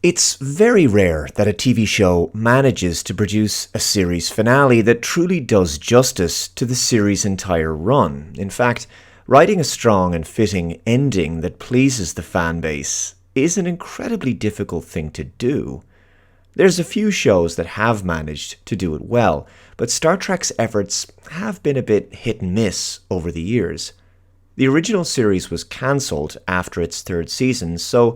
It's very rare that a TV show manages to produce a series finale that truly does justice to the series' entire run. In fact, writing a strong and fitting ending that pleases the fan base is an incredibly difficult thing to do. There's a few shows that have managed to do it well, but Star Trek's efforts have been a bit hit and miss over the years. The original series was cancelled after its third season, so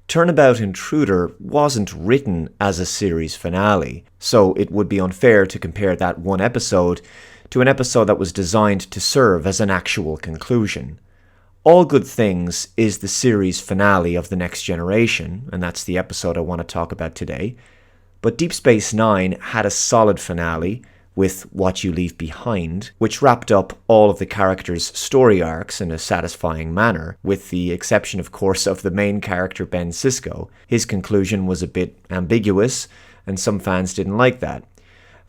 Turnabout Intruder wasn't written as a series finale, so it would be unfair to compare that one episode to an episode that was designed to serve as an actual conclusion. All Good Things is the series finale of The Next Generation, and that's the episode I want to talk about today. But Deep Space Nine had a solid finale with What You Leave Behind, which wrapped up all of the characters' story arcs in a satisfying manner, with the exception, of course, of the main character Ben Sisko. His conclusion was a bit ambiguous, and some fans didn't like that.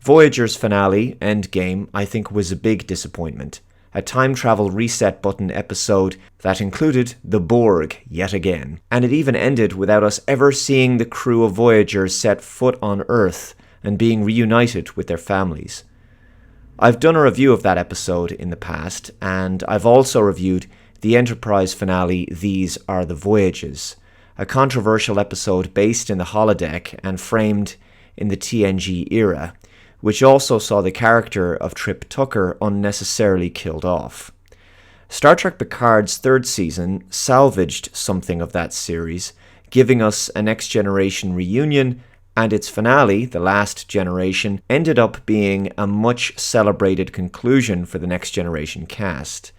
Voyager's finale, Endgame, I think was a big disappointment. A time travel reset button episode that included the Borg yet again. And it even ended without us ever seeing the crew of Voyager set foot on Earth and being reunited with their families. I've done a review of that episode in the past, and I've also reviewed the Enterprise finale These Are the Voyages, a controversial episode based in the holodeck and framed in the TNG era, which also saw the character of Trip Tucker unnecessarily killed off. Star Trek Picard's third season salvaged something of that series, giving us a Next Generation reunion, and its finale, The Last Generation, ended up being a much celebrated conclusion for the Next Generation cast.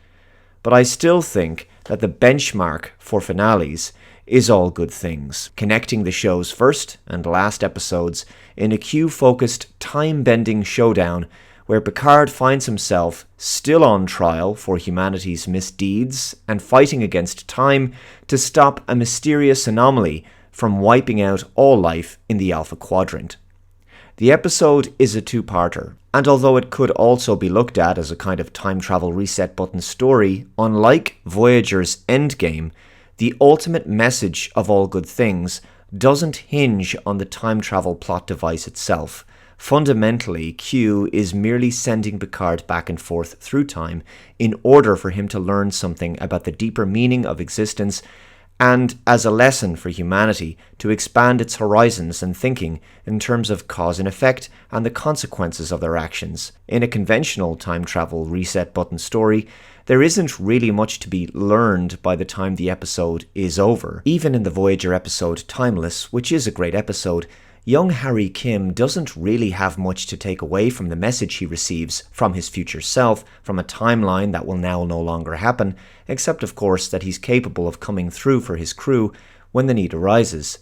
But I still think that the benchmark for finales is All Good Things, connecting the show's first and last episodes in a Q-focused, time-bending showdown where Picard finds himself still on trial for humanity's misdeeds and fighting against time to stop a mysterious anomaly from wiping out all life in the Alpha Quadrant. The episode is a two-parter, and although it could also be looked at as a kind of time travel reset button story, unlike Voyager's Endgame, the ultimate message of All Good Things doesn't hinge on the time travel plot device itself. Fundamentally, Q is merely sending Picard back and forth through time in order for him to learn something about the deeper meaning of existence and as a lesson for humanity to expand its horizons and thinking in terms of cause and effect and the consequences of their actions. In a conventional time travel reset button story, there isn't really much to be learned by the time the episode is over. Even in the Voyager episode Timeless, which is a great episode, young Harry Kim doesn't really have much to take away from the message he receives from his future self, from a timeline that will now no longer happen, except of course that he's capable of coming through for his crew when the need arises.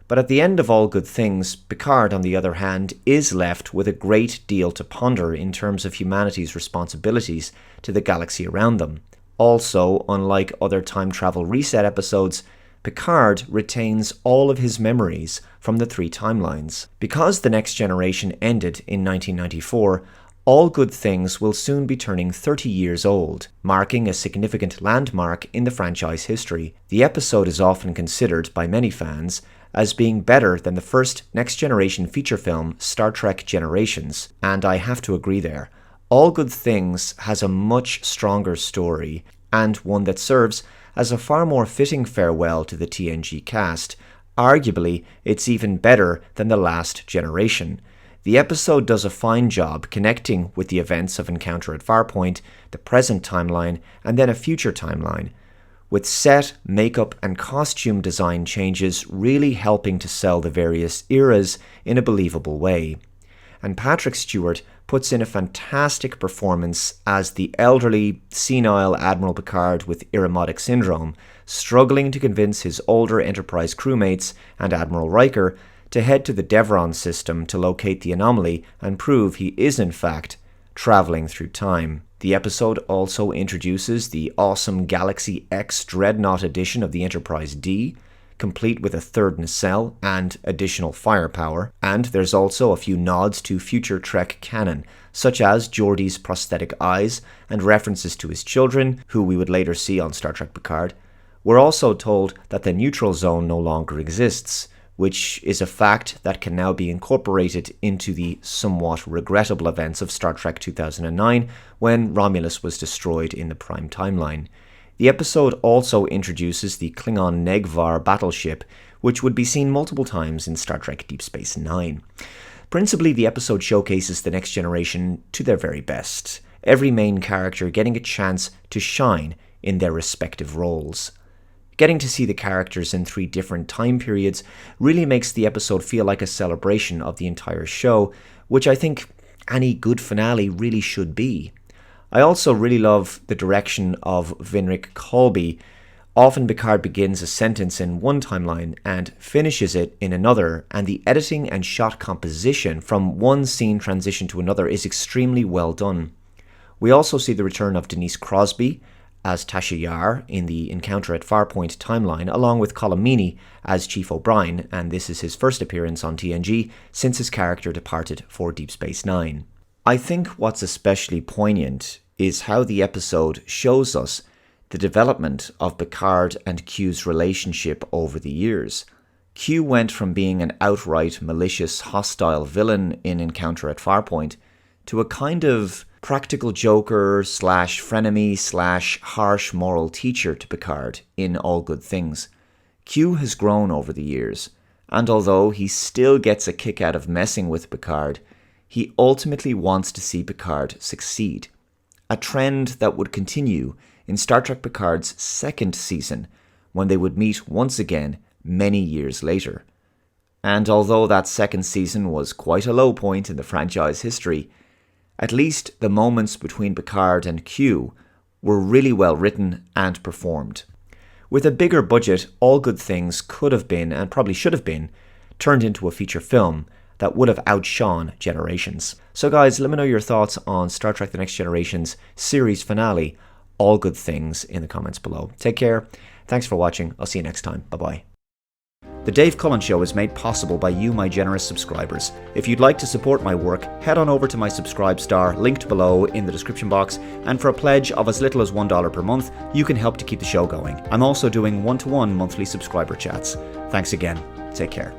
But at the end of All Good Things, Picard, on the other hand, is left with a great deal to ponder in terms of humanity's responsibilities to the galaxy around them. Also, unlike other time travel reset episodes, Picard retains all of his memories from the three timelines. Because The Next Generation ended in 1994, All Good Things will soon be turning 30 years old, marking a significant landmark in the franchise history. The episode is often considered by many fans as being better than the first Next Generation feature film Star Trek Generations, and I have to agree there. All Good Things has a much stronger story, and one that serves as a far more fitting farewell to the TNG cast. Arguably, it's even better than The Last Generation. The episode does a fine job connecting with the events of Encounter at Farpoint, the present timeline, and then a future timeline, with set, makeup, and costume design changes really helping to sell the various eras in a believable way. And Patrick Stewart puts in a fantastic performance as the elderly, senile Admiral Picard with Irumodic syndrome, struggling to convince his older Enterprise crewmates and Admiral Riker to head to the Devron system to locate the anomaly and prove he is in fact traveling through time. The episode also introduces the awesome Galaxy X Dreadnought edition of the Enterprise D, complete with a third nacelle and additional firepower, and there's also a few nods to future Trek canon, such as Geordi's prosthetic eyes and references to his children, who we would later see on Star Trek Picard. We're also told that the neutral zone no longer exists, which is a fact that can now be incorporated into the somewhat regrettable events of Star Trek 2009 when Romulus was destroyed in the Prime Timeline. The episode also introduces the Klingon Negvar battleship, which would be seen multiple times in Star Trek Deep Space Nine. Principally, the episode showcases the Next Generation to their very best, every main character getting a chance to shine in their respective roles. Getting to see the characters in 3 different time periods really makes the episode feel like a celebration of the entire show, which I think any good finale really should be. I also really love the direction of Vinrik Colby. Often Picard begins a sentence in one timeline and finishes it in another, and the editing and shot composition from one scene transition to another is extremely well done. We also see the return of Denise Crosby as Tasha Yar in the Encounter at Farpoint timeline, along with Colin Meaney as Chief O'Brien, and this is his first appearance on TNG since his character departed for Deep Space Nine. I think what's especially poignant is how the episode shows us the development of Picard and Q's relationship over the years. Q went from being an outright malicious, hostile villain in Encounter at Farpoint to a kind of practical joker / frenemy / harsh moral teacher to Picard in All Good Things. Q has grown over the years, and although he still gets a kick out of messing with Picard, he ultimately wants to see Picard succeed. A trend that would continue in Star Trek Picard's 2nd season, when they would meet once again many years later. And although that 2nd season was quite a low point in the franchise history, at least the moments between Picard and Q were really well written and performed. With a bigger budget, All Good Things could have been, and probably should have been, turned into a feature film that would have outshone Generations. So guys, let me know your thoughts on Star Trek The Next Generation's series finale, All Good Things, in the comments below. Take care. Thanks for watching. I'll see you next time. Bye-bye. The Dave Cullen Show is made possible by you, my generous subscribers. If you'd like to support my work, head on over to my Subscribe star, linked below in the description box, and for a pledge of as little as $1 per month, you can help to keep the show going. I'm also doing one-to-one monthly subscriber chats. Thanks again. Take care.